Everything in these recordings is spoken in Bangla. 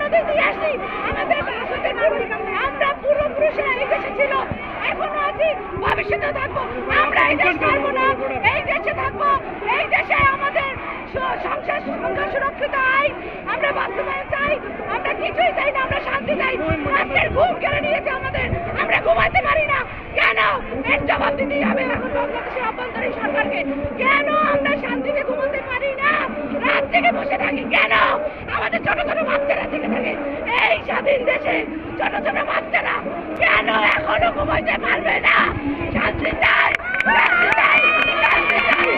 নদী দিয়ে আসি। আমাদের আমরা পূর্বপুরুষেরা এই দেশে ছিল, এখনো আছি, ভবিষ্যতে থাকবো। আমরা এই দেশ ছাড়বো না, এই দেশে থাকবো। এই দেশে আমাদের সংসার সুরক্ষিত আইন আমরা বাস্তবায়ন চাই। আমরা কিছুই চাই না, আমরা শান্তি চাই। রাতের ঘুম কেড়ে নিয়েছে আমাদের, আমরা ঘুমাইতে পারি না। কেন? এর জবাব দিতেই হবে এখন বাংলাদেশের অভ্যন্তরীণ সরকারকে। কেন আমরা শান্তিতে ঘুমাতে পারি না? রাত জেগে বসে থাকি কেন? আমাদের ছোট ছোট বাচ্চারা জেগে থাকে এই স্বাধীন দেশে। ছোট ছোট বাচ্চারা কেন এখনো ঘুমাইতে পারবে না? শান্তি চাই, শান্তি চাই, শান্তি চাই।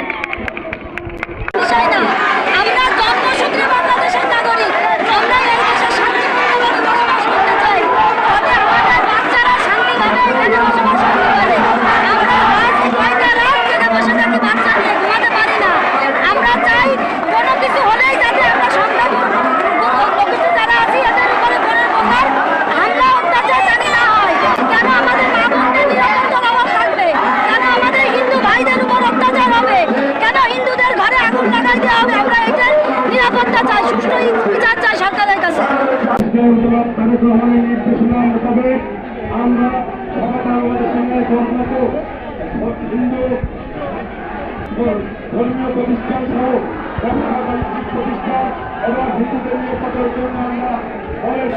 আমরা জন্মসূত্রে বাংলাদেশের নাগরিক, আমরা এই দেশে শান্তিপূর্ণভাবে বসবাস করতে চাই। তবে আমাদের বাচ্চারা শান্তিভাবে এখানে বসবাস করতে পারে। আমরা আজ কয়টা রাত জেগে বসে থাকি, বাচ্চা নিয়ে ঘুমাতে পারি না। আমরা চাই কোনো কিছু হলেই যাতে আমরা সংগ্রাম কিছু যারা আছি এদের উপরে পরের প্রকার হামলা অত্যাচার জানি না হয়। কেন আমাদের মা বোনদের নিরাপত্তার অভাব থাকবে? কেন আমাদের হিন্দু ভাইদের উপর অত্যাচার হবে? কেন হিন্দুদের ঘরে আগুন লাগাই দেওয়া হবে? আমরা এটার নিরাপত্তা চাই, সুষ্ঠু বিচার চাই সরকারের কাছে। নির্দেশনা মোতাবেক আমরা বাংলাদেশের হিন্দু ধর্মীয় প্রতিষ্ঠান সহ ব্যবসা বাণিজ্যিক প্রতিষ্ঠান এবং হিন্দুদের নিরাপত্তার জন্য আমরা অনেক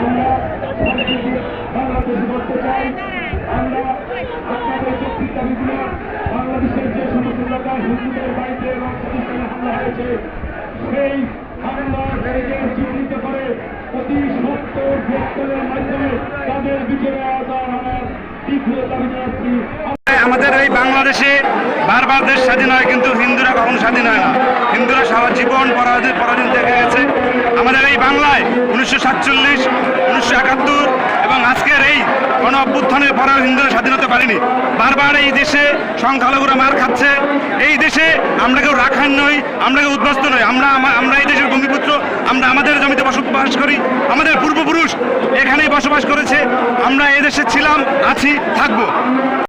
আমরা বাংলাদেশ করতে চাই। আমরা আপনাদের যৌক্তিক দাবিগুলো বাংলাদেশের যে সমস্ত এলাকায় হিন্দুদের বাড়িতে এবং প্রতিষ্ঠানে হামলা হয়েছে সেই হামলাকে চিহ্নিত করে অতি সত্তর গ্রেপ্তারের মাধ্যমে তাদের বিচারে আওতায় আনার তীব্র দাবি জানাচ্ছি। আমাদের এই বাংলাদেশে বারবার দেশ স্বাধীন হয়, কিন্তু হিন্দুরা কখনো স্বাধীন হয় না। হিন্দুরা সারা জীবন পরাধীন থেকে গেছে। আমাদের এই বাংলায় 1947, 1971 এবং আজকের এই গণ অভ্যুত্থানের পরেও হিন্দুরা স্বাধীন হতে পারেনি। বারবার এই দেশে সংখ্যালঘুরা মার খাচ্ছে। এই দেশে আমরা কেউ রাখাইন নই, আমরা কেউ উদ্বাস্ত নই। আমরা এই দেশের ভূমিপুত্র। আমরা আমাদের জমিতে বসবাস করি। আমাদের পূর্বপুরুষ এখানেই বসবাস করেছে। আমরা এই দেশে ছিলাম, আছি, থাকবো।